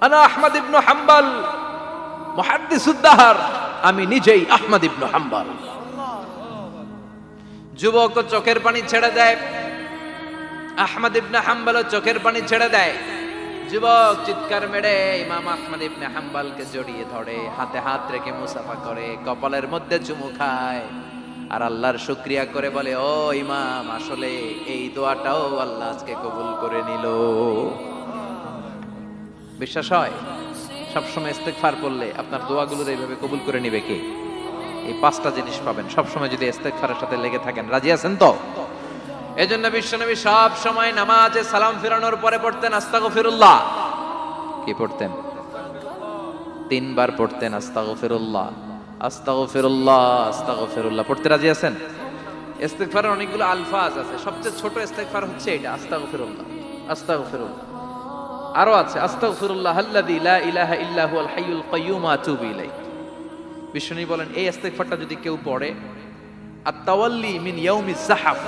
আনা আহমদ ইবনে হাম্বল মুহাদ্দিসুদ দাহর, আমি নিজেই আহমদ ইবনে হাম্বল। যুবক চোখের পানি ছেড়ে দেয়, আহমদ ইবনে হাম্বল চোখের পানি ছেড়ে দেয়। যুবক চিৎকার মেরে ইমাম আহমদ ইবনে হাম্বলকে জড়িয়ে ধরে, হাতে হাত রেখে মুসাফা করে, কপালের মধ্যে চুমু খায় আর আল্লাহর শুকরিয়া করে বলে, ও ইমাম, আসলে এই দোয়াটাও আল্লাহ আজকে কবুল করে নিল। বিশ্বাস হয় সবসময় ইস্তেগফার করলে আপনার দোয়াগুলোর এইভাবে কবুল করে নিবে কে? এই পাঁচটা জিনিস পাবেন সবসময় যদি ইস্তেগফারের সাথে লেগে থাকেন। রাজি আছেন তো? এজন্য বিশ্বনবী সব সময় নামাজে সালাম ফিরানোর পরে পড়তেন আস্তাগফিরুল্লাহ। কি পড়তেন? 3 বার পড়তেন আস্তাগফিরুল্লাহ, আস্তাগফিরুল্লাহ, আস্তাগফিরুল্লাহ। পড়তে রাজি আছেন? ইস্তেগফারের অনেকগুলো আলফাজ আছে, সবচেয়ে ছোট ইস্তেগফার হচ্ছে এটা, আস্তাগফিরুল্লাহ, আস্তাগফিরুল্লাহ। আরো আছে আস্তাগফিরুল্লাহ আল্লাযী লা ইলাহা ইল্লা হুয়াল হাইয়ুল কাইয়্যুম ওয়া আতুবু ইলাইহি। বিশ্বনবী বলেন এই ইস্তেগফারটা যদি কেউ পড়ে, আত-তাওয়াল্লি মিন ইয়াউমিজ যাহাফ,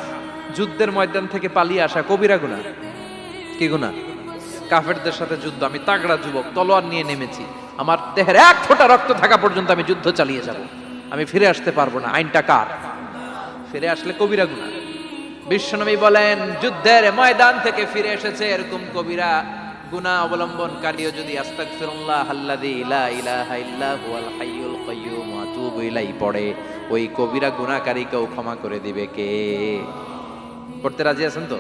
যুদ্ধের ময়দান থেকে পালিয়ে আসা কবিরা গুনাহ। কি গুনাহ? কাফেরদের সাথে যুদ্ধ, আমি তাগড়া যুবক, তলোয়ার নিয়ে নেমেছি, আমার দেহের এক ফোঁটা রক্ত থাকা পর্যন্ত আমি যুদ্ধ চালিয়ে যাব, আমি ফিরে আসতে পারবো না, আইনটা কার? ফিরে আসলে কবিরা গুনাহ। বিশ্বনবী বলেন যুদ্ধের ময়দান থেকে ফিরে এসেছে এরকম কবিরা গুনাহ অবলম্বনকারীও যদি আস্তাগফিরুল্লাহ আল্লাযী লা ইলাহা ইল্লা হুয়াল হাইয়ুল কাইয়্যুম ওয়া আতুবু ইলাইহি পড়ে, ওই কবিরা গুনাহকারীকেও ক্ষমা করে দিবে কে? পড়তে রাজি আছেন তো?